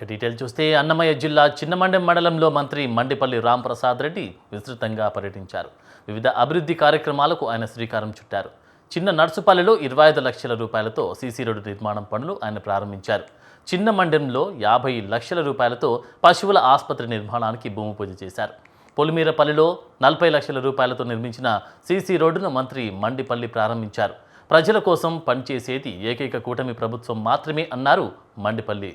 Detail చూస్తే అన్నమయ్య జిల్లా చిన్నమండెం మండలంలో మంత్రి మండిపల్లి రాంప్రసాద్ రెడ్డి విస్తృతంగా పర్యటించారు. వివిధ అభివృద్ధి కార్యక్రమాలకు ఆయన శ్రీకారం చుట్టారు. చిన్న నర్సుపల్లిలో 25 లక్షల రూపాయలతో సీసీ రోడ్డు నిర్మాణం పనులు ఆయన ప్రారంభించారు. చిన్నమండెంలో 50 లక్షల రూపాయలతో పశువుల ఆసుపత్రి నిర్మాణానికి భూమి పూజ చేశారు. పొలిమీరపల్లిలో 40 లక్షల రూపాయలతో నిర్మించిన సీసీ రోడ్డును మంత్రి మండిపల్లి ప్రారంభించారు. ప్రజల కోసం పనిచేసేది ఏకైక కూటమి ప్రభుత్వం మాత్రమే అన్నారు మండిపల్లి.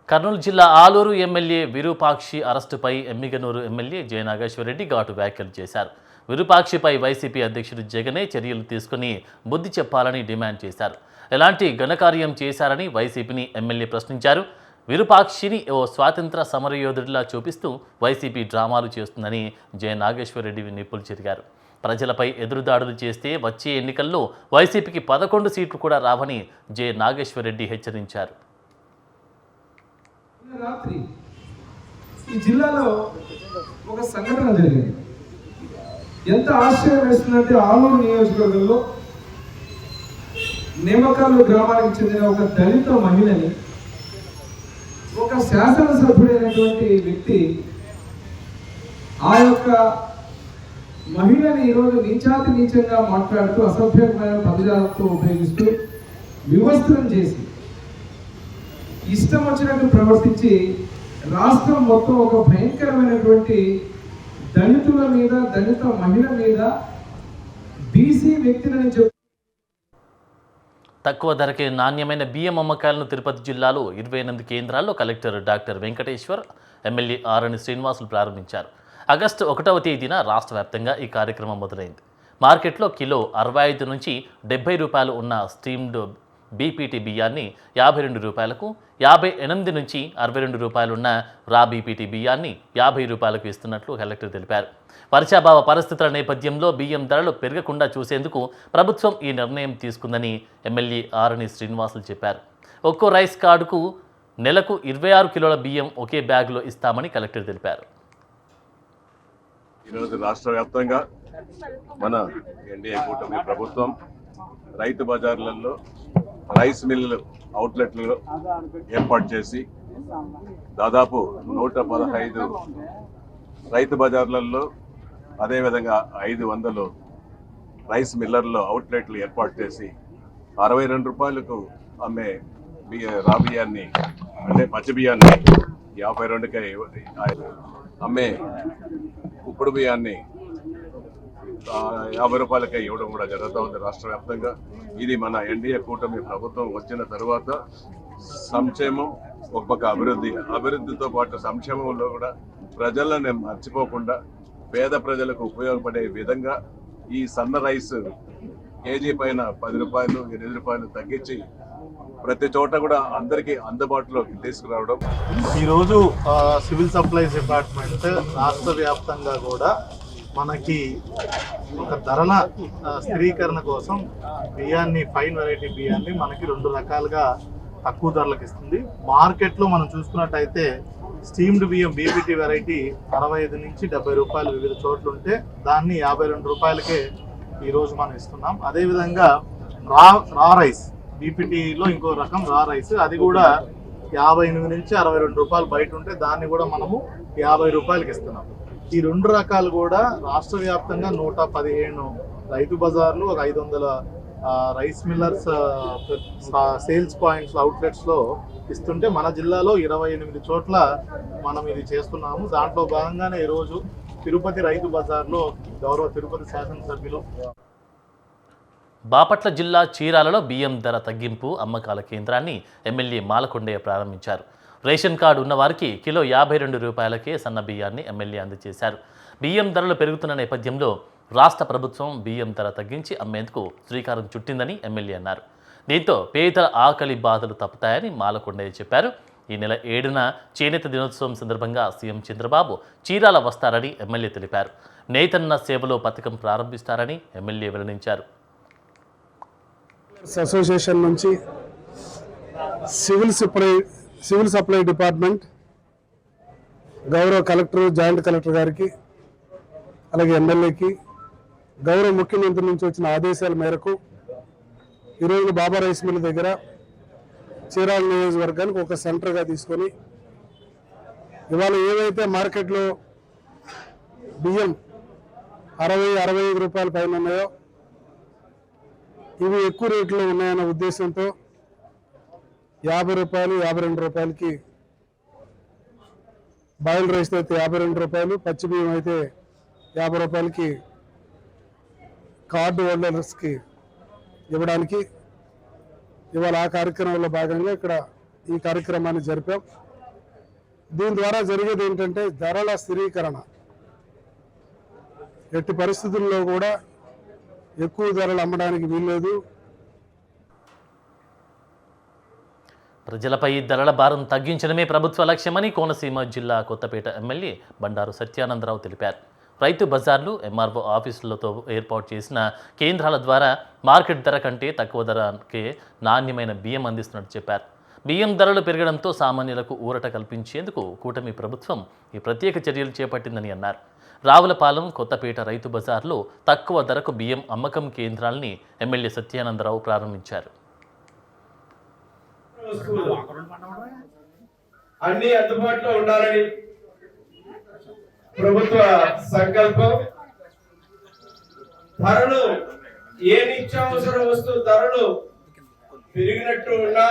కర్నూలు జిల్లా ఆలూరు ఎమ్మెల్యే విరూపాక్షి అరెస్టుపై ఎమ్మిగనూరు ఎమ్మెల్యే జె నాగేశ్వరరెడ్డి ఘాటు వ్యాఖ్యలు చేశారు. విరూపాక్షిపై వైసీపీ అధ్యక్షుడు జగనే చర్యలు తీసుకుని బుద్ధి చెప్పాలని డిమాండ్ చేశారు. ఎలాంటి ఘనకార్యం చేశారని వైసీపీని ఎమ్మెల్యే ప్రశ్నించారు. విరూపాక్షిని ఓ స్వాతంత్ర సమరయోధుడిలా చూపిస్తూ వైసీపీ డ్రామాలు చేస్తుందని జె నాగేశ్వరరెడ్డి నిప్పులు చెరిగారు. ప్రజలపై ఎదురుదాడులు చేస్తే వచ్చే ఎన్నికల్లో వైసీపీకి 11 సీట్లు కూడా రావని జె నాగేశ్వరరెడ్డి హెచ్చరించారు. రాత్రి ఈ జిల్లాలో ఒక సంఘటన జరిగింది. ఎంత ఆశ్చర్యం వేస్తుందంటే ఆలూరు నియోజకవర్గంలో నేమకాలు గ్రామానికి చెందిన ఒక దళిత మహిళని ఒక శాసనసభ్యుడైనటువంటి వ్యక్తి ఆ యొక్క మహిళని ఈరోజు నీచాతి నీచంగా మాట్లాడుతూ అసభ్యమైన పదజాలంతో ఉపయోగిస్తూ వివస్త్రం చేసి ఇష్టం వచ్చినట్టు ప్రవర్తించి రాష్ట్రం మొత్తం ఒక భయంకరమైనటువంటి దళితుల మీద, దళిత మహిళ మీద, బీసీ వ్యక్తులని చెప్పి తక్కువ ధరకే నాణ్యమైన బియ్యం అమ్మకాలను తిరుపతి జిల్లాలో 28 కేంద్రాల్లో కలెక్టర్ డాక్టర్ వెంకటేశ్వర్, ఎమ్మెల్యే ఆరణి శ్రీనివాసులు ప్రారంభించారు. ఆగస్టు 1వ తేదీన రాష్ట్ర వ్యాప్తంగా ఈ కార్యక్రమం మొదలైంది. మార్కెట్లో కిలో 65 నుంచి 70 రూపాయలు ఉన్న స్టీమ్డ్ బీపీటీ బియ్యాన్ని 52 రూపాయలకు, 58 నుంచి 62 రూపాయలున్న రా బీపీటీ బియ్యాన్ని 50 రూపాయలకు ఇస్తున్నట్లు కలెక్టర్ తెలిపారు. వర్షాభావ పరిస్థితుల నేపథ్యంలో బియ్యం ధరలు పెరగకుండా చూసేందుకు ప్రభుత్వం ఈ నిర్ణయం తీసుకుందని ఎమ్మెల్యే ఆరణి శ్రీనివాసులు చెప్పారు. ఒక్కో రైస్ కార్డుకు నెలకు 26 కిలోల బియ్యం ఒకే బ్యాగులో ఇస్తామని కలెక్టర్ తెలిపారు. ఈరోజు రాష్ట్ర వ్యాప్తంగా మన ఎన్డీఏ కూటమి ప్రభుత్వం రైతు బజార్లలో రైస్ మిల్లు అవుట్లెట్లు ఏర్పాటు చేసి దాదాపు 115 రైతు బజార్లలో, అదేవిధంగా 500 రైస్ మిల్లర్లో అవుట్లెట్లు ఏర్పాటు చేసి 62 రూపాయలకు అమ్మే రా బియ్యాన్ని, అంటే పచ్చి బియ్యాన్ని 52కి అమ్మే ఉప్పుడు బియ్యాన్ని 50 రూపాయలకే ఇవ్వడం కూడా జరుగుతూ ఉంది రాష్ట్ర వ్యాప్తంగా. ఇది మన ఎన్డీఏ కూటమి ప్రభుత్వం వచ్చిన తర్వాత సంక్షేమం, ఒక పక్క అభివృద్ధితో పాటు సంక్షేమంలో కూడా ప్రజలను మర్చిపోకుండా పేద ప్రజలకు ఉపయోగపడే విధంగా ఈ సన్న రైస్ కేజీ పైన 10 రూపాయలు, 8 రూపాయలు తగ్గించి ప్రతి చోట కూడా అందరికీ అందుబాటులోకి తీసుకురావడం. ఈరోజు సివిల్ సప్లైస్ డిపార్ట్మెంట్ రాష్ట్ర వ్యాప్తంగా కూడా మనకి ఒక ధరల స్థిరీకరణ కోసం బియ్యాన్ని, ఫైన్ వెరైటీ బియ్యాన్ని మనకి 2 రకాలుగా తక్కువ ధరలకు ఇస్తుంది. మార్కెట్లో మనం చూసుకున్నట్టయితే స్టీమ్డ్ బియ్యం బీపీటీ వెరైటీ 65 నుంచి 70 రూపాయలు వివిధ చోట్ల ఉంటే దాన్ని 52 రూపాయలకే ఈరోజు మనం ఇస్తున్నాం. అదేవిధంగా రా రైస్ బీపీటీలో ఇంకో రకం రా రైస్, అది కూడా 58 నుంచి 62 రూపాయలు బయట ఉంటే దాన్ని కూడా మనము 50 రూపాయలకి ఇస్తున్నాం. ఈ 2 రకాలు కూడా రాష్ట్ర వ్యాప్తంగా 115 రైతు బజార్లు, ఒక 500 రైస్ మిల్లర్స్ సేల్స్ పాయింట్స్, అవుట్లెట్స్లో ఇస్తుంటే మన జిల్లాలో 28 చోట్ల మనం ఇది చేస్తున్నాము. దాంట్లో భాగంగానే ఈరోజు తిరుపతి రైతు బజార్లో గౌరవ తిరుపతి శాసనసభ్యులు బాపట్ల జిల్లా చీరాలలో బియ్యం ధర తగ్గింపు అమ్మకాల కేంద్రాన్ని ఎమ్మెల్యే మాలకొండయ్య ప్రారంభించారు. రేషన్ కార్డు ఉన్నవారికి కిలో 52 రూపాయలకే సన్న బియ్యాన్ని ఎమ్మెల్యే అందజేశారు. బియ్యం ధరలు పెరుగుతున్న నేపథ్యంలో రాష్ట్ర ప్రభుత్వం బియ్యం ధర తగ్గించి అమ్మేందుకు శ్రీకారం చుట్టిందని ఎమ్మెల్యే అన్నారు. దీంతో పేదల ఆకలి బాధలు తప్పుతాయని మాలకొండయ్య చెప్పారు. ఈ నెల 7న చేనేత దినోత్సవం సందర్భంగా సీఎం చంద్రబాబు చీరాల వస్తారని ఎమ్మెల్యే తెలిపారు. నేతన్న సేవలో పథకం ప్రారంభిస్తారని ఎమ్మెల్యే వెల్లడించారు. అసోసియేషన్ నుంచి సివిల్ సప్లై డిపార్ట్మెంట్ గౌరవ కలెక్టర్, జాయింట్ కలెక్టర్ గారికి, అలాగే ఎమ్మెల్యేకి, గౌరవ ముఖ్యమంత్రి నుంచి వచ్చిన ఆదేశాల మేరకు ఈరోజు బాబా రైస్ మిల్ దగ్గర చీరాల నియోజకవర్గానికి ఒక సెంటర్గా తీసుకొని ఇవాళ ఏవైతే మార్కెట్లో బియ్యం 60-65 రూపాయల పైన ఉన్నాయో ఇవి ఎక్కువ రేట్లో ఉన్నాయన్న ఉద్దేశంతో 50 రూపాయలు, 52 రూపాయలకి బాయిల్ రైస్ అయితే 52 రూపాయలు, పచ్చి బియ్యం అయితే 50 రూపాయలకి కార్డు హోల్డర్స్కి ఇవ్వడానికి ఇవాళ ఆ కార్యక్రమంలో భాగంగా ఇక్కడ ఈ కార్యక్రమాన్ని జరిపాం. దీని ద్వారా జరిగేది ఏంటంటే ధరల స్థిరీకరణ. ఎట్టి పరిస్థితుల్లో కూడా ఎక్కువ ధరలు అమ్మడానికి వీల్లేదు. ప్రజలపై ధరల భారం తగ్గించడమే ప్రభుత్వ లక్ష్యమని కోనసీమ జిల్లా కొత్తపేట ఎమ్మెల్యే బండారు సత్యానందరావు తెలిపారు. రైతు బజార్లు, ఎంఆర్ఓ ఆఫీసులతో ఏర్పాటు చేసిన కేంద్రాల ద్వారా మార్కెట్ ధర కంటే తక్కువ ధరకే నాణ్యమైన బియ్యం అందిస్తున్నట్టు చెప్పారు. బియ్యం ధరలు పెరగడంతో సామాన్యులకు ఊరట కల్పించేందుకు కూటమి ప్రభుత్వం ఈ ప్రత్యేక చర్యలు చేపట్టిందని అన్నారు. రావులపాలెం, కొత్తపేట రైతు బజార్లో తక్కువ ధరకు బియ్యం అమ్మకం కేంద్రాల్ని ఎమ్మెల్యే సత్యానందరావు ప్రారంభించారు. అన్ని అందుబాటులో ఉండాలని ప్రభుత్వ సంకల్పం. ధరలు ఏ నిత్యావసర వస్తువు ధరలు పెరిగినట్టు ఉన్నా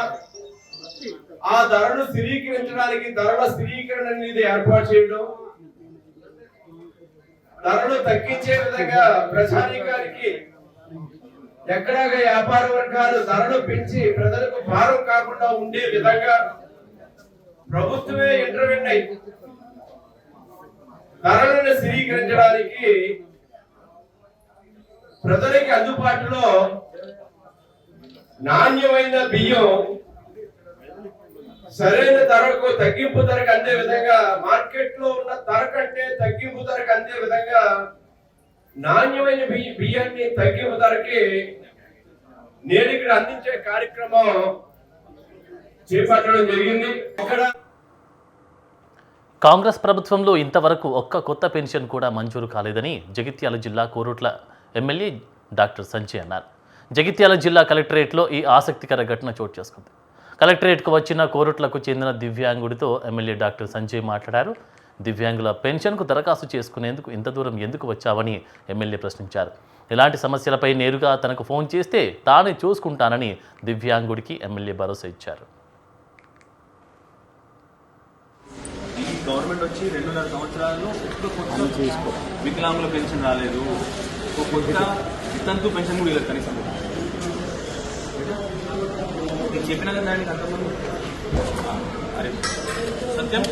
ఆ ధరను స్థిరీకరించడానికి ధరల స్థిరీకరణ అనేది ఏర్పాటు చేయడం, ధరలు తగ్గించే విధంగా ప్రజానీకానికి ఎక్కడా వ్యాపార వర్గాలు ధరలు పెంచి ప్రజలకు భారం కాకుండా ఉండే విధంగా ప్రభుత్వమే ఇంటర్వెన్ అయి ధరలను స్థిరీకరించడానికి ప్రజలకి అందుబాటులో నాణ్యమైన బియ్యం సరైన ధరకు, తగ్గింపు ధరకు అందే విధంగా, మార్కెట్ లో ఉన్న ధర కంటే తగ్గింపు ధరకు అందే విధంగా నాణ్యమైన బియ్యాన్ని తగ్గింపు ధరకి నేడు ఇక్కడ అందించే కార్యక్రమం చేపట్టడం జరిగింది. ఇక్కడ కాంగ్రెస్ ప్రభుత్వంలో ఇంతవరకు ఒక్క కొత్త పెన్షన్ కూడా మంజూరు కాలేదని జగిత్యాల జిల్లా కోరుట్ల ఎమ్మెల్యే డాక్టర్ సంజయ్ అన్నారు. జగిత్యాల జిల్లా కలెక్టరేట్లో ఈ ఆసక్తికర ఘటన చోటు చేసుకుంది. కలెక్టరేట్కు వచ్చిన కోరుట్లకు చెందిన దివ్యాంగుడితో ఎమ్మెల్యే డాక్టర్ సంజయ్ మాట్లాడారు. దివ్యాంగుల పెన్షన్కు దరఖాస్తు చేసుకునేందుకు ఇంత దూరం ఎందుకు వచ్చావని ఎమ్మెల్యే ప్రశ్నించారు. ఇలాంటి సమస్యలపై నేరుగా తనకు ఫోన్ చేస్తే తానే చూసుకుంటానని దివ్యాంగుడికి ఎమ్మెల్యే భరోసా ఇచ్చారు. గవర్నమెంట్ వచ్చి 2.5 సంవత్సరాల్లో ఒక్క కొత్త వికలాంగుల పెన్షన్ రాలేదు, ఒక కొత్త వితంతు పెన్షన్ కూడా లేదు కనీసం. నేను చెప్పిన కదా దానికి అంతమంది అరే సత్యం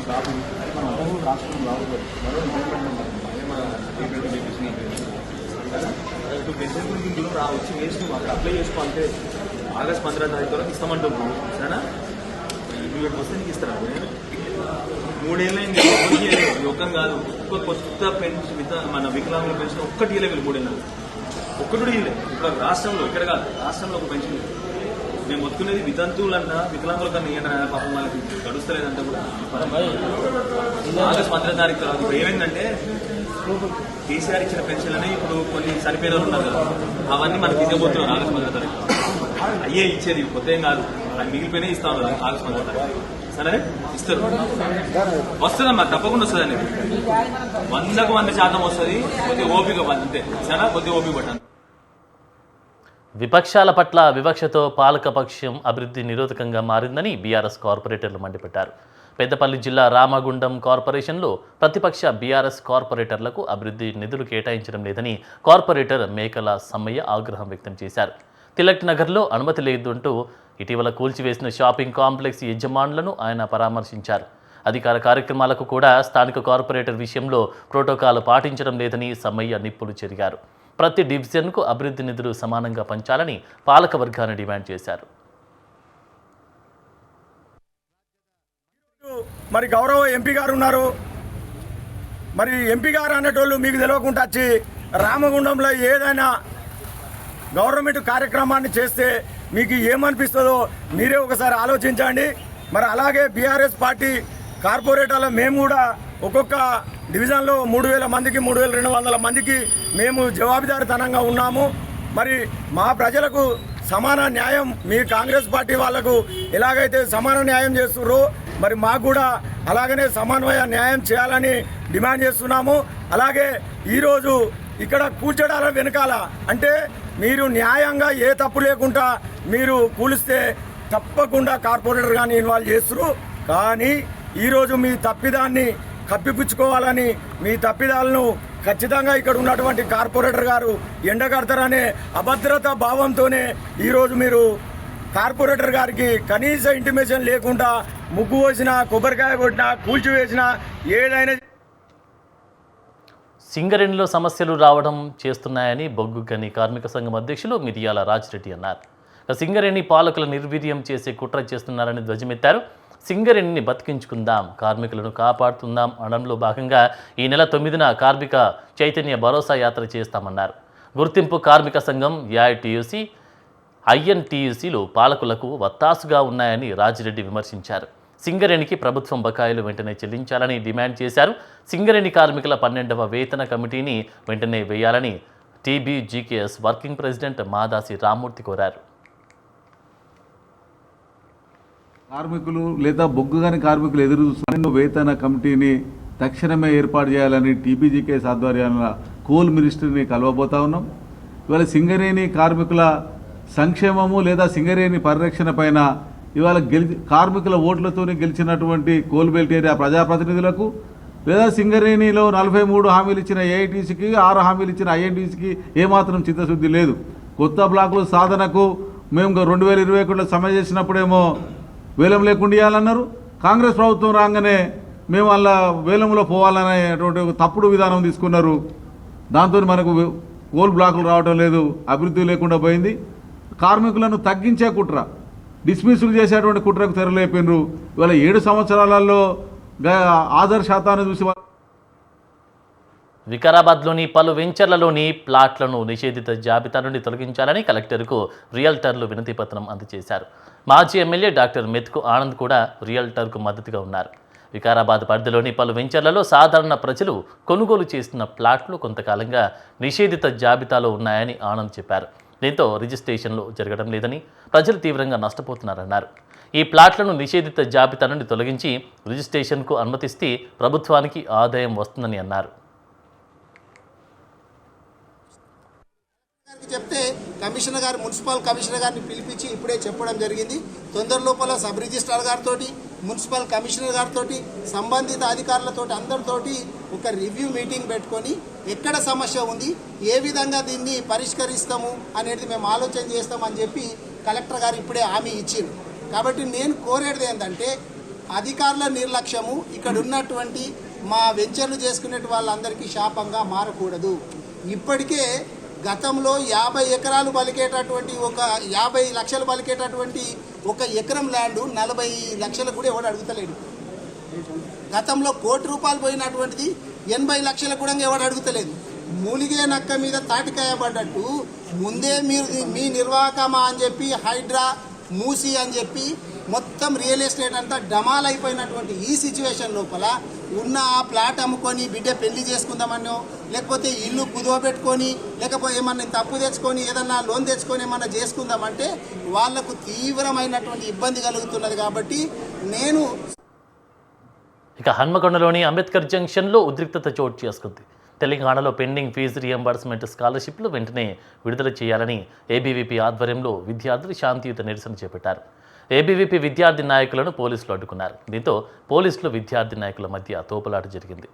బాబు రాష్ట్రం బాబు పెన్షన్ గురించి దూరం రావచ్చు, వేస్ట్ అక్కడ అప్లై చేసుకో అంటే ఆగస్ట్ 15వ తారీఖు వరకు ఇస్తామంటున్నాం. సరేనా? వస్తే నీకు ఇస్తారా? 3 ఏళ్ళైంది యోగం కాదు. ఒక్క కొత్త పెన్షన్ మన వికలాంగుల పెన్షన్ ఒక్కటి ఇవ్వలేదు. 3 ఏళ్ళు ఒక్కటి ఇవ్వలేదు. ఇప్పుడు రాష్ట్రంలో ఇక్కడ కాదు, రాష్ట్రంలో ఒక పెన్షన్ లేదు. మేము మొత్తుకునేది వితంతువులన్నా వికలాంగుల కన్నా ఏమన్నా పాపం వాళ్ళకి గడుస్తలేదంటే కూడా ఆగస్ట్ 15వ తారీఖు తర్వాత ఇప్పుడు ఏమైందంటే కేసీఆర్ ఇచ్చిన పెన్షన్లని ఇప్పుడు కొన్ని చనిపోయిన ఉన్నారు కదా, అవన్నీ మనకి ఇవ్వబోతున్నారు ఆగస్ట్ 15వ తారీఖు. అయ్యే ఇచ్చేది కొత్త ఏం కాదు, అది మిగిలిపోయినా ఇస్తా ఉన్నారు ఆగస్ట్ 15వ తారీఖు. సరే ఇస్తారు, వస్తుందమ్మా తప్పకుండా వస్తుందండి. 100కు 100% వస్తుంది. కొద్దిగా ఓపిక అంతే. సరే కొద్దిగా ఓపిక పట్టాను. విపక్షాల పట్ల వివక్షతో పాలకపక్షం అభివృద్ధి నిరోధకంగా మారిందని బీఆర్ఎస్ కార్పొరేటర్లు మండిపడ్డారు. పెద్దపల్లి జిల్లా రామగుండం కార్పొరేషన్లో ప్రతిపక్ష బీఆర్ఎస్ కార్పొరేటర్లకు అభివృద్ధి నిధులు కేటాయించడం లేదని కార్పొరేటర్ మేకల సమ్మయ్య ఆగ్రహం వ్యక్తం చేశారు. తిలక్ నగర్లో అనుమతి లేదంటూ ఇటీవల కూల్చివేసిన షాపింగ్ కాంప్లెక్స్ యజమానులను ఆయన పరామర్శించారు. అధికార కార్యక్రమాలకు కూడా స్థానిక కార్పొరేటర్ విషయంలో ప్రోటోకాల్ పాటించడం లేదని సమ్మయ్య నిప్పులు చెరిగారు. ప్రతి డివిజన్కు అభివృద్ధి నిధులు సమానంగా పంచాలని పాలక వర్గాన్ని డిమాండ్ చేశారు. మరి గౌరవ ఎంపీ గారు ఉన్నారు. మరి ఎంపీ గారు అనేటోళ్ళు మీకు తెలియకుండా వచ్చి రామగుండంలో ఏదైనా గవర్నమెంట్ కార్యక్రమాన్ని చేస్తే మీకు ఏమనిపిస్తుందో మీరే ఒకసారి ఆలోచించండి. మరి అలాగే బీఆర్ఎస్ పార్టీ కార్పొరేటర్లు మేము కూడా ఒక్కొక్క డివిజన్లో 3,000 మందికి 3,200 మందికి మేము జవాబుదారీతనంగా ఉన్నాము. మరి మా ప్రజలకు సమాన న్యాయం మీ కాంగ్రెస్ పార్టీ వాళ్లకు ఎలాగైతే సమాన న్యాయం చేస్తున్నారో మరి మాకు కూడా అలాగనే సమన్వయ న్యాయం చేయాలని డిమాండ్ చేస్తున్నాము. అలాగే ఈరోజు ఇక్కడ కూర్చోడాల వెనకాల అంటే మీరు న్యాయంగా ఏ తప్పు లేకుండా మీరు కూలిస్తే తప్పకుండా కార్పొరేటర్ కానీ ఇన్వాల్వ్ చేస్తారు. కానీ ఈరోజు మీ తప్పిదాన్ని కప్పిపుచ్చుకోవాలని మీ తప్పిదాలను ఖచ్చితంగా ఇక్కడ ఉన్నటువంటి కార్పొరేటర్ గారు ఎండగడతారనే అభద్రతా భావంతోనే ఈరోజు మీరు కార్పొరేటర్ గారికి కనీస ఇంటిమేషన్ లేకుండా ముగ్గు వేసినా కొబ్బరికాయ కొట్టినా కూల్చివేసినా ఏదైనా సింగరేణిలో సమస్యలు రావడం చేస్తున్నాయని బొగ్గు గని కార్మిక సంఘం అధ్యక్షులు మిరియాల రాజిరెడ్డి అన్నారు. సింగరేణి పాలకుల నిర్వీర్యం చేసే కుట్ర చేస్తున్నారని ధ్వజమెత్తారు. సింగరేణిని బతికించుకుందాం, కార్మికులను కాపాడుతుందాం అనడంలో భాగంగా ఈ నెల 9న కార్మిక చైతన్య భరోసా యాత్ర చేస్తామన్నారు. గుర్తింపు కార్మిక సంఘం ఏఐటీయూసీ ఐఎన్టీయూసీలు పాలకులకు వత్తాసుగా ఉన్నాయని రాజిరెడ్డి విమర్శించారు. సింగరేణికి ప్రభుత్వం బకాయిలు వెంటనే చెల్లించాలని డిమాండ్ చేశారు. సింగరేణి కార్మికుల 12వ వేతన కమిటీని వెంటనే వేయాలని TBGKS working president Madasi Rammurthy కోరారు. కార్మికులు లేదా బొగ్గు గని కార్మికులు ఎదురు చూస్తున్న వేతన కమిటీని తక్షణమే ఏర్పాటు చేయాలని టీబీజీకేఎస్ ఆధ్వర్యంలో కోల్ మినిస్టర్ని కలవబోతా ఉన్నాం. ఇవాళ సింగరేణి కార్మికుల సంక్షేమము లేదా సింగరేణి పరిరక్షణ పైన ఇవాళ కార్మికుల ఓట్లతో గెలిచినటువంటి కోల్ బెల్ట్ ఏరియా ప్రజాప్రతినిధులకు లేదా సింగరేణిలో 43 హామీలు ఇచ్చిన ఏఐటీసీకి 6 హామీలు ఇచ్చిన ఐఎన్టీసీకి ఏమాత్రం చిత్తశుద్ధి లేదు. కొత్త బ్లాకుల సాధనకు మేము 2021లో సమ్మె చేసినప్పుడేమో వేలం లేకుండా ఇవ్వాలన్నారు. కాంగ్రెస్ ప్రభుత్వం రాగానే మేము వాళ్ళ వేలంలో పోవాలనేటువంటి తప్పుడు విధానం తీసుకున్నారు. దాంతో మనకు కోల్ బ్లాకులు రావడం లేదు, అభివృద్ధి లేకుండా పోయింది. కార్మికులను తగ్గించే కుట్ర, డిస్మిస్లు చేసేటువంటి కుట్రకు తెరలేపినరు. ఇవాళ 7 సంవత్సరాలలో ఆధార్ శాతాన్ని చూసి వికారాబాద్లోని పలు వెంచర్లలోని ప్లాట్లను నిషేధిత జాబితా నుండి తొలగించాలని కలెక్టర్కు రియల్టర్లు వినతిపత్రం అందజేశారు. మాజీ ఎమ్మెల్యే డాక్టర్ మెతుకు ఆనంద్ కూడా రియల్టర్కు మద్దతుగా ఉన్నారు. వికారాబాద్ పరిధిలోని పలు వెంచర్లలో సాధారణ ప్రజలు కొనుగోలు చేస్తున్న ప్లాట్లు కొంతకాలంగా నిషేధిత జాబితాలో ఉన్నాయని ఆనంద్ చెప్పారు. దీంతో రిజిస్ట్రేషన్లు జరగడం లేదని ప్రజలు తీవ్రంగా నష్టపోతున్నారన్నారు. ఈ ప్లాట్లను నిషేధిత జాబితా నుండి తొలగించి రిజిస్ట్రేషన్కు అనుమతిస్తే ప్రభుత్వానికి ఆదాయం వస్తుందని అన్నారు. చెప్తే కమిషనర్ గారు మున్సిపల్ కమిషనర్ గారిని పిలిపించి ఇప్పుడే చెప్పడం జరిగింది. తొందర లోపల సబ్ రిజిస్ట్రార్ గారితో మున్సిపల్ కమిషనర్ గారితో సంబంధిత అధికారులతో అందరితోటి ఒక రివ్యూ మీటింగ్ పెట్టుకొని ఎక్కడ సమస్య ఉంది, ఏ విధంగా దీన్ని పరిష్కరిస్తాము అనేది మేము ఆలోచన చేస్తామని చెప్పి కలెక్టర్ గారు ఇప్పుడే హామీ ఇచ్చింది. కాబట్టి నేను కోరేది ఏంటంటే అధికారుల నిర్లక్ష్యము ఇక్కడ ఉన్నటువంటి మా వెంచర్లు చేసుకునే వాళ్ళందరికీ శాపంగా మారకూడదు. ఇప్పటికే గతంలో 50 ఎకరాలు పలికేటటువంటి 50 లక్షలు పలికేటటువంటి ఒక ఎకరం ల్యాండ్ 40 లక్షలకు కూడా ఎవడు అడుగుతలేడు. గతంలో ₹1 కోటి పోయినటువంటిది 80 లక్షలకు కూడా ఎవడు అడుగుతలేదు. మూలిగే నక్క మీద తాటికాయ పడ్డట్టు ముందే మీరు మీ నిర్వాహకమా అని చెప్పి హైడ్రా మూసి అని చెప్పి మొత్తం రియల్ ఎస్టేట్ అంతా డమాల్ అయిపోయినటువంటి ఈ సిచ్యువేషన్ లోపల ఉన్న ఆ ప్లాట్ అమ్ముకొని బిడ్డ పెళ్లి చేసుకుందామనో లేకపోతే ఇల్లు కుదువ పెట్టుకొని లేకపోతే ఏమన్నా తప్పు తెచ్చుకొని ఏదన్నా లోన్ తెచ్చుకొని ఏమన్నా చేసుకుందామంటే వాళ్లకు తీవ్రమైనటువంటి ఇబ్బంది కలుగుతున్నది. కాబట్టి నేను ఇక హన్మకొండలోని అంబేద్కర్ జంక్షన్లో ఉద్రిక్తత చోటు చేసుకుంది. తెలంగాణలో పెండింగ్ ఫీజు రియంబర్స్మెంట్ స్కాలర్షిప్లు వెంటనే విడుదల చేయాలని ఏబీవీపీ ఆధ్వర్యంలో విద్యార్థులు శాంతియుత నిరసన చేపట్టారు. ఏబీవీపీ విద్యార్థి నాయకులను పోలీసులు అడ్డుకున్నారు. దీంతో పోలీసులు విద్యార్థి నాయకుల మధ్య తోపులాట జరిగింది.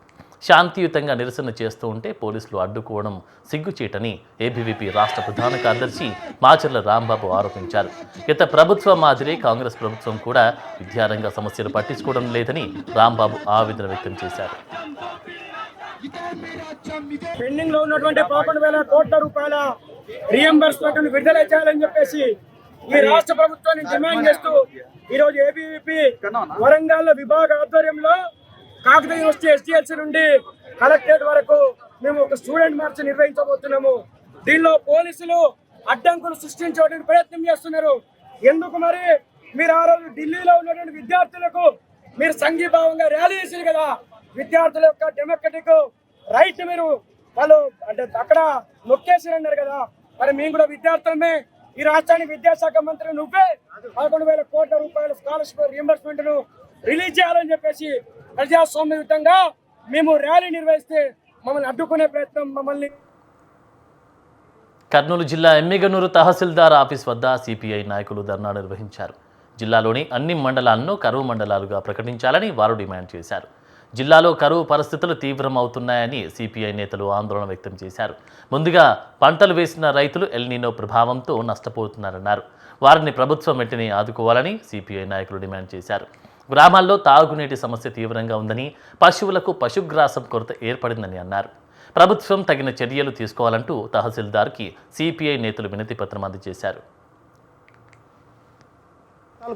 శాంతియుతంగా నిరసన చేస్తూ ఉంటే పోలీసులు అడ్డుకోవడం సిగ్గుచేటని ఏబీవీపీ రాష్ట్ర ప్రధాన కార్యదర్శి మాచర్ల రాంబాబు ఆరోపించారు. గత ప్రభుత్వం మాదిరే కాంగ్రెస్ ప్రభుత్వం కూడా విద్యారంగ సమస్యలు పట్టించుకోవడం లేదని రాంబాబు ఆవేదన వ్యక్తం చేశారు. పెండింగ్ లో ఉన్నటువంటి 11,000 కోట్ల రూపాయల రియంబర్స్మెంట్ విడుదల చేయాలని చెప్పేసి ఈ రాష్ట్ర ప్రభుత్వాన్ని డిమాండ్ చేస్తూ ఈరోజు ఏబీవీపీ వరంగల్ విభాగ ఆధ్వర్యంలో కాకతీయ యూనివర్సిటీ ఎస్టీఎల్సీ నుండి కలెక్టరేట్ వరకు మేము ఒక స్టూడెంట్ మార్చ్ నిర్వహించబోతున్నాము. దీనిలో పోలీసులు అడ్డంకులు సృష్టించడానికి ప్రయత్నం చేస్తున్నారు. ఎందుకు మరి మీరు ఆ రోజు ఢిల్లీలో ఉన్నటువంటి విద్యార్థులకు మీరు సంఘీభావంగా ర్యాలీ చేశారు కదా, విద్యార్థుల యొక్క డెమోక్రటిక్ రైట్ మీరు వాళ్ళు అంటే అక్కడ నొక్కేసారన్నారు కదా. మరి మేము కూడా విద్యార్థులమే, ఈ రాష్ట్రానికి విద్యాశాఖ మంత్రి నువ్వే 11,000 కోట్ల రూపాయల స్కాలర్షిప్ రీఎంబర్స్మెంట్ ను రిలీజ్ చేయాలని చెప్పేసి ప్రజాస్వామ్యయుతంగా మేము ర్యాలీ నిర్వహిస్తే మమ్మల్ని అడ్డుకునే ప్రయత్నం మమ్మల్ని. కర్నూలు జిల్లా ఎమ్మిగనూరు తహసీల్దార్ ఆఫీస్ వద్ద సిపిఐ నాయకులు ధర్నా నిర్వహించారు. జిల్లాలోని అన్ని మండలాలను కరువు మండలాలుగా ప్రకటించాలని వారు డిమాండ్ చేశారు. జిల్లాలో కరువు పరిస్థితులు తీవ్రమవుతున్నాయని సిపిఐ నేతలు ఆందోళన వ్యక్తం చేశారు. ముందుగా పంటలు వేసిన రైతులు ఎల్నినో ప్రభావంతో నష్టపోతున్నారన్నారు. వారిని ప్రభుత్వం వెంటనే ఆదుకోవాలని సిపిఐ నాయకులు డిమాండ్ చేశారు. గ్రామాల్లో తాగునీటి సమస్య తీవ్రంగా ఉందని, పశువులకు పశుగ్రాసం కొరత ఏర్పడిందని అన్నారు. ప్రభుత్వం తగిన చర్యలు తీసుకోవాలంటూ తహసీల్దార్కి సిపిఐ నేతలు వినతి పత్రం అందజేశారు.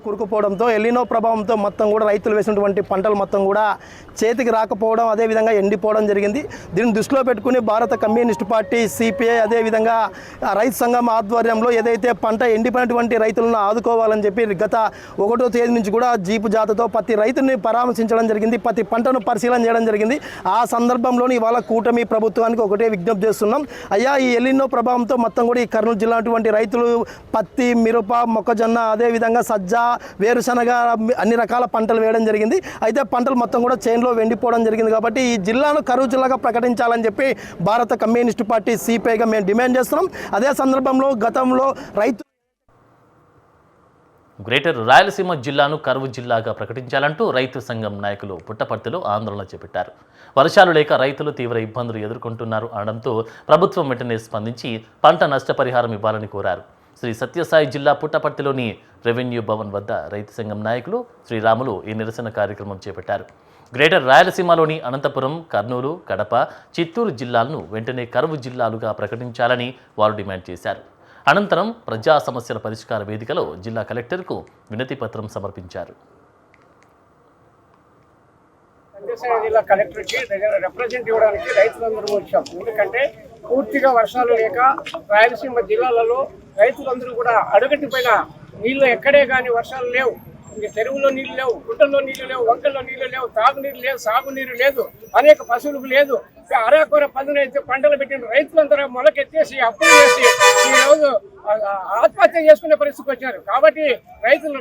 కురుకుపోవడంతో ఎల్లినో ప్రభావంతో మొత్తం కూడా రైతులు వేసినటువంటి పంటలు మొత్తం కూడా చేతికి రాకపోవడం, అదేవిధంగా ఎండిపోవడం జరిగింది. దీన్ని దృష్టిలో పెట్టుకుని భారత కమ్యూనిస్టు పార్టీ సిపిఐ అదేవిధంగా రైతు సంఘం ఆధ్వర్యంలో ఏదైతే పంట ఎండిపోయినటువంటి రైతులను ఆదుకోవాలని చెప్పి గత 1వ తేదీ నుంచి కూడా జీపు జాతతో ప్రతి రైతుని పరామర్శించడం జరిగింది, ప్రతి పంటను పరిశీలన చేయడం జరిగింది. ఆ సందర్భంలోని ఇవాళ కూటమి ప్రభుత్వానికి ఒకటే విజ్ఞప్తి చేస్తున్నాం. అయ్యా, ఈ ఎల్లినో ప్రభావంతో మొత్తం కూడా ఈ కర్నూలు జిల్లా రైతులు పత్తి, మిరప, మొక్కజొన్న, అదేవిధంగా సజ్జ, వేరుశనగ అన్ని రకాల పంటలు వేయడం జరిగింది. అయితే పంటలు మొత్తం కూడా చైన్లో వెండిపోవడం జరిగింది. కాబట్టి ఈ జిల్లాను కరువు జిల్లాగా ప్రకటించాలని చెప్పి భారత కమ్యూనిస్టు పార్టీ సిపిఐగా మేము డిమాండ్ చేస్తున్నాం. అదే సందర్భంలో గతంలో గ్రేటర్ రాయలసీమ జిల్లాను కరువు జిల్లాగా ప్రకటించాలంటూ రైతు సంఘం నాయకులు పుట్టపర్తిలో ఆందోళన చేపట్టారు. వర్షాలు లేక రైతులు తీవ్ర ఇబ్బందులు ఎదుర్కొంటున్నారు అనడంతో ప్రభుత్వం వెంటనే స్పందించి పంట నష్టపరిహారం ఇవ్వాలని కోరారు. శ్రీ సత్యసాయి జిల్లా పుట్టపర్తిలోని రెవెన్యూ భవన్ వద్ద రైతు సంఘం నాయకులు శ్రీరాములు ఈ నిరసన కార్యక్రమం చేపట్టారు. గ్రేటర్ రాయలసీమలోని అనంతపురం, కర్నూలు, కడప, చిత్తూరు జిల్లాలను వెంటనే కరువు జిల్లాలుగా ప్రకటించాలని వారు డిమాండ్ చేశారు. అనంతరం ప్రజా సమస్యల పరిష్కార వేదికలో జిల్లా కలెక్టర్కు వినతి పత్రం సమర్పించారు. జిల్లా కలెక్టర్కి రిప్రజెంట్ ఇవ్వడానికి రైతులందరూ వచ్చాం. ఎందుకంటే పూర్తిగా వర్షాలు లేక రాయలసీమ జిల్లాలలో రైతులందరూ కూడా అడుగట్టిపోయిన నీళ్లు ఎక్కడే కానీ వర్షాలు లేవు. ఇంక చెరువులో నీళ్లు లేవు, గుట్టల్లో నీళ్లు లేవు, వంకల్లో నీళ్లు లేవు, తాగునీరు లేదు, సాగునీరు లేదు, అనేక పశువులకు లేదు. అరాకొర పదునైతే పంటలు పెట్టిన రైతులందరూ మొలకెత్తేసి అప్పులు చేసి ఈరోజు ఆత్మహత్య చేసుకునే పరిస్థితికి వచ్చారు. కాబట్టి రైతులు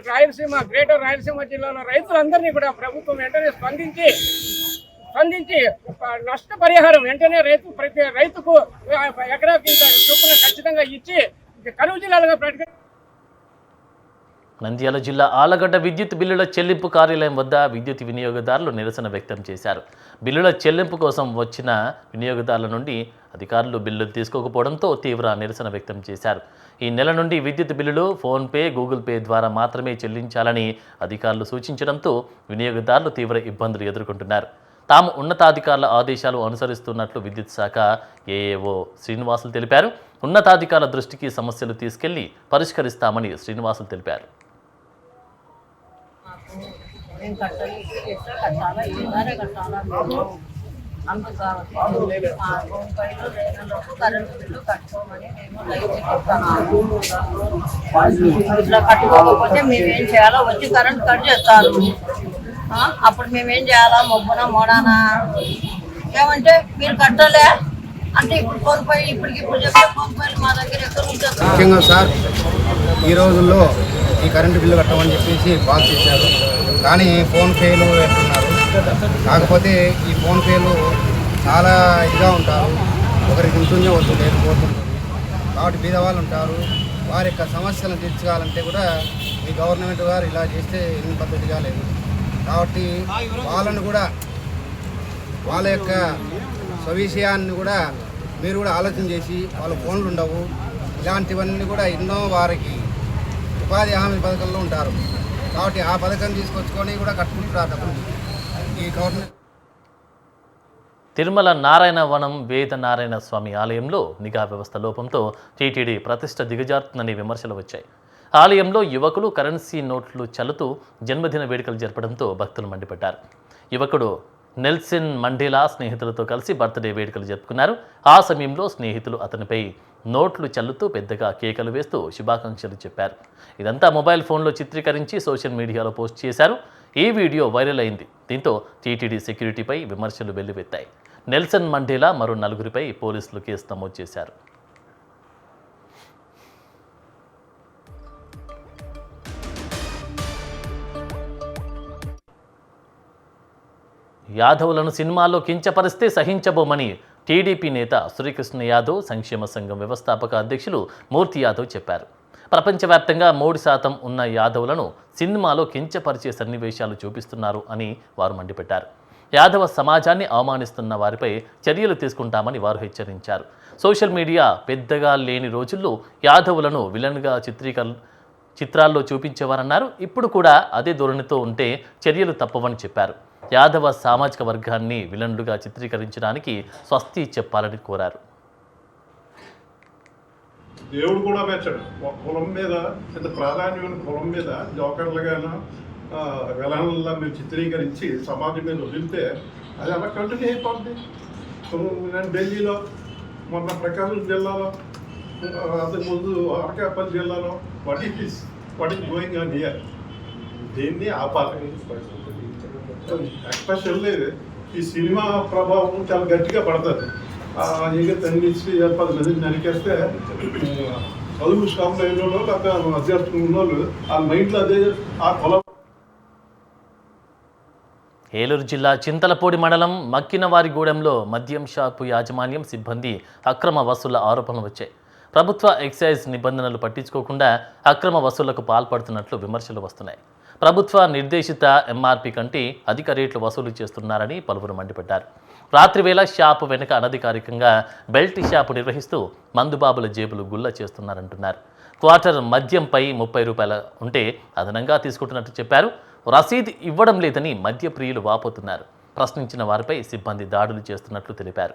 గ్రేటర్ రాయలసీమ జిల్లాలో రైతులందరినీ కూడా ప్రభుత్వం వెంటనే స్పందించి నష్టపరిహారం వెంటనే ప్రతి రైతుకు ఎకరాకి చొప్పున ఖచ్చితంగా ఇచ్చి కరువు జిల్లాలుగా ప్రకటించారు. నంద్యాల జిల్లా ఆలగడ్డ విద్యుత్ బిల్లుల చెల్లింపు కార్యాలయం వద్ద విద్యుత్ వినియోగదారులు నిరసన వ్యక్తం చేశారు. బిల్లుల చెల్లింపు కోసం వచ్చిన వినియోగదారుల నుండి అధికారులు బిల్లులు తీసుకోకపోవడంతో తీవ్ర నిరసన వ్యక్తం చేశారు. ఈ నెల నుండి విద్యుత్ బిల్లులు ఫోన్పే, గూగుల్ పే ద్వారా మాత్రమే చెల్లించాలని అధికారులు సూచించడంతో వినియోగదారులు తీవ్ర ఇబ్బందులు ఎదుర్కొంటున్నారు. తాము ఉన్నతాధికారుల ఆదేశాలు అనుసరిస్తున్నట్లు విద్యుత్ శాఖ ఏఏఓ శ్రీనివాసులు తెలిపారు. ఉన్నతాధికారుల దృష్టికి సమస్యలు తీసుకెళ్లి పరిష్కరిస్తామని శ్రీనివాసులు తెలిపారు. ఇట్లా కట్టుకోకపోతే మేమేం చేయాలో వచ్చి కరెంట్ కట్ చేస్తారు. అప్పుడు మేమేం చేయాలా? మొబ్బున మోడానా ఏమంటే మీరు కట్టలే అంటే ఇప్పుడు ఫోన్పై ఇప్పుడు చెప్తే ఫోన్పై మా దగ్గర ఎక్కడ ఉంటుంది. ముఖ్యంగా సార్ ఈ రోజుల్లో ఈ కరెంటు బిల్లు కట్టమని చెప్పేసి పాస్ చేశారు. కానీ ఫోన్పేలు పెట్టున్నారు. కాకపోతే ఈ ఫోన్పేలు చాలా ఇదిగా ఉంటారు. ఒకరికి ఉంటుంది, ఒకరికి లేకపోతుంది. కాబట్టి బీదవాళ్ళు ఉంటారు. వారి యొక్క సమస్యలను తీర్చుకోవాలంటే కూడా మీ గవర్నమెంట్ గారు ఇలా చేస్తే ఏం పద్ధతిగా లేదు. కాబట్టి వాళ్ళను కూడా వాళ్ళ యొక్క స్వవిషయాన్ని కూడా మీరు కూడా ఆలోచన చేసి వాళ్ళ ఫోన్లు ఉండవు, ఇలాంటివన్నీ కూడా ఎన్నో వారికి ఉపాధి హామీ పథకంలో ఉంటారు. కాబట్టి ఆ పథకం తీసుకొచ్చుకొని కూడా కట్టుకుంటున్నారు ఈ గవర్నమెంట్. తిరుమల నారాయణవనం వేదనారాయణ స్వామి ఆలయంలో నిఘా వ్యవస్థ లోపంతో టీటీడీ ప్రతిష్ట దిగజారుతుందని విమర్శలు వచ్చాయి. ఆలయంలో యువకులు కరెన్సీ నోట్లు చల్లుతూ జన్మదిన వేడుకలు జరపడంతో భక్తులు మండిపడ్డారు. యువకుడు నెల్సన్ మండేలా స్నేహితులతో కలిసి బర్త్డే వేడుకలు జరుపుకున్నారు. ఆ సమయంలో స్నేహితులు అతనిపై నోట్లు చల్లుతూ పెద్దగా కేకలు వేస్తూ శుభాకాంక్షలు చెప్పారు. ఇదంతా మొబైల్ ఫోన్లో చిత్రీకరించి సోషల్ మీడియాలో పోస్ట్ చేశారు. ఈ వీడియో వైరల్ అయింది. దీంతో టీటీడీ సెక్యూరిటీపై విమర్శలు వెల్లువెత్తాయి. నెల్సన్ మండేలా మరో 4గురిపై పోలీసులు కేసు నమోదు చేశారు. యాదవులను సినిమాల్లో కించపరిస్తే సహించబోమని టీడీపీ నేత శ్రీకృష్ణ యాదవ్, సంక్షేమ సంఘం వ్యవస్థాపక అధ్యక్షులు మూర్తి యాదవ్ చెప్పారు. ప్రపంచవ్యాప్తంగా 3% ఉన్న యాదవులను సినిమాలో కించపరిచే సన్నివేశాలు చూపిస్తున్నారు అని వారు మండిపెట్టారు. యాదవ సమాజాన్ని అవమానిస్తున్న వారిపై చర్యలు తీసుకుంటామని వారు హెచ్చరించారు. సోషల్ మీడియా పెద్దగా లేని రోజుల్లో యాదవులను విలన్గా చిత్రాల్లో చూపించేవారన్నారు. ఇప్పుడు కూడా అదే ధోరణితో ఉంటే చర్యలు తప్పవని చెప్పారు. యాదవ సామాజిక వర్గాన్ని విలన్లుగా చిత్రీకరించడానికి స్వస్తి చెప్పాలని కోరారు. దేవుడు కూడా మెచ్చడు. కులం మీద ఇంత ప్రాధాన్యమైన కులం మీద జోకర్లుగాను విలన్లా మీరు చిత్రీకరించి సమాజం మీద వదిలితే అది అలా కంటిన్యూ అయిపోద్ది. నేను ఢిల్లీలో మొన్న ప్రకాశం జిల్లాలో అంతకుముందు అనకాపల్లి జిల్లాలో what is going on here, దీన్ని ఆపాలి. ఎక్స్పెషల్లీ ఈ సినిమా ప్రభావం చాలా గట్టిగా పడుతుంది. ఇక తల్లిసి 10 మందిని నరికేస్తే చదువు స్టాప్ అయిన వాళ్ళు లేకపోతే అధ్యక్షులు ఉన్నోళ్ళు ఆ మైండ్లో అదే ఆ పొలం. ఏలూరు జిల్లా చింతలపూడి మండలం మక్కినవారిగూడెంలో మద్యం షాపు యాజమాన్యం సిబ్బంది అక్రమ వసూళ్ల ఆరోపణలు వచ్చాయి. ప్రభుత్వ ఎక్సైజ్ నిబంధనలు పట్టించుకోకుండా అక్రమ వసూళ్లకు పాల్పడుతున్నట్లు విమర్శలు వస్తున్నాయి. ప్రభుత్వ నిర్దేశిత ఎంఆర్పి కంటే అధిక రేట్లు వసూలు చేస్తున్నారని పలువురు మండిపడ్డారు. రాత్రివేళ షాపు వెనుక అనధికారికంగా బెల్ట్ షాపు నిర్వహిస్తూ మందుబాబుల జేబులు గుల్ల చేస్తున్నారంటున్నారు. క్వార్టర్ మద్యంపై 30 రూపాయలు ఉంటే అదనంగా తీసుకుంటున్నట్టు చెప్పారు. రసీదు ఇవ్వడం లేదని మద్యప్రియులు వాపోతున్నారు. ప్రశ్నించిన వారిపై సిబ్బంది దాడులు చేస్తున్నట్లు తెలిపారు.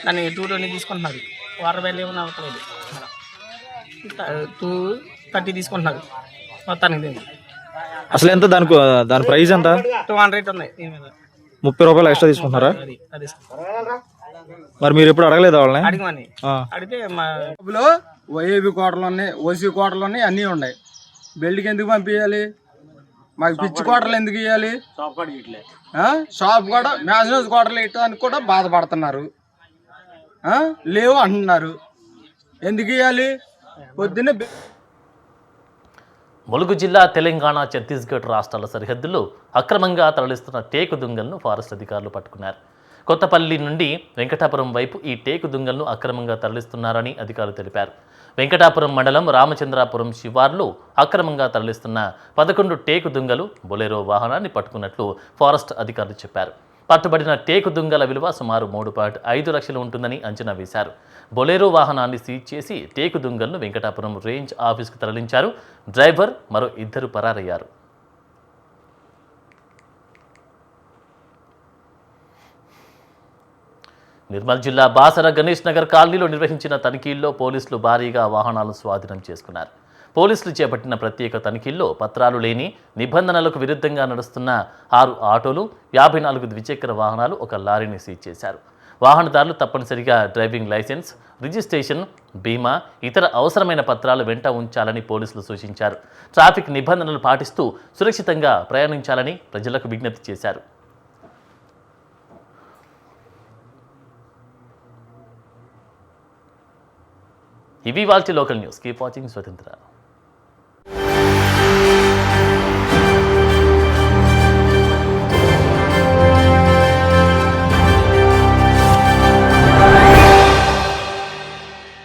దాన్ని 220 తీసుకుంటున్నారు. వాటర్ బయలు ఏమన్నా అవుతలేదు. 230 తీసుకుంటున్నారు మొత్తానికి. అసలు ఎంత దాని ప్రైస్ ఎంత? 200 ఉన్నాయి. 30 రూపాయలు ఎక్స్ట్రా తీసుకుంటున్నారా? మరి మీరు ఎప్పుడు అడగలేదా వాళ్ళని? అడిగమని అడిగితే మా ఓఏబీ కోటలు ఉన్నాయి, ఓసీ కోటలు ఉన్నాయి, అన్నీ ఉన్నాయి. బెల్ట్కి ఎందుకు పంపించాలి? మాకు పిచ్చి కోటలు ఎందుకు ఇవ్వాలి? షాప్ కూడా మ్యాజినోస్ కోటలు ఇట్టడానికి కూడా బాధపడుతున్నారు. లేవు అంటున్నారు. ఎందుకు ఇవ్వాలి? పొద్దున్నే ములుగు జిల్లా తెలంగాణ, ఛత్తీస్గఢ్ రాష్ట్రాల సరిహద్దుల్లో అక్రమంగా తరలిస్తున్న టేకు దుంగలను ఫారెస్ట్ అధికారులు పట్టుకున్నారు. కొత్తపల్లి నుండి వెంకటాపురం వైపు ఈ టేకు దుంగలను అక్రమంగా తరలిస్తున్నారని అధికారులు తెలిపారు. వెంకటాపురం మండలం రామచంద్రాపురం శివార్లో అక్రమంగా తరలిస్తున్న 11 టేకు దుంగలు బొలెరో వాహనాన్ని పట్టుకున్నట్లు ఫారెస్ట్ అధికారులు చెప్పారు. పట్టుబడిన టేకు దుంగల విలువ సుమారు 3.5 లక్షలు ఉంటుందని అంచనా వేశారు. బొలెరో వాహనాన్ని సీజ్ చేసి టేకు దుంగలను వెంకటాపురం రేంజ్ ఆఫీస్కు తరలించారు. డ్రైవర్, మరో 2 పరారయ్యారు. నిర్మల్ జిల్లా బాసర గణేష్ నగర్ కాలనీలో నిర్వహించిన తనిఖీల్లో పోలీసులు భారీగా వాహనాలను స్వాధీనం చేసుకున్నారు. పోలీసులు చేపట్టిన ప్రత్యేక తనిఖీల్లో పత్రాలు లేని, నిబంధనలకు విరుద్ధంగా నడుస్తున్న 6 ఆటోలు, 54 ద్విచక్ర వాహనాలు, 1 లారీని సీజ్ చేశారు. వాహనదారులు తప్పనిసరిగా డ్రైవింగ్ లైసెన్స్, రిజిస్ట్రేషన్, బీమా, ఇతర అవసరమైన పత్రాలు వెంట ఉంచాలని పోలీసులు సూచించారు. ట్రాఫిక్ నిబంధనలు పాటిస్తూ సురక్షితంగా ప్రయాణించాలని ప్రజలకు విజ్ఞప్తి చేశారు. ఇవి వాల్టి లోకల్ న్యూస్. కీప్ వాచింగ్ స్వతంత్ర.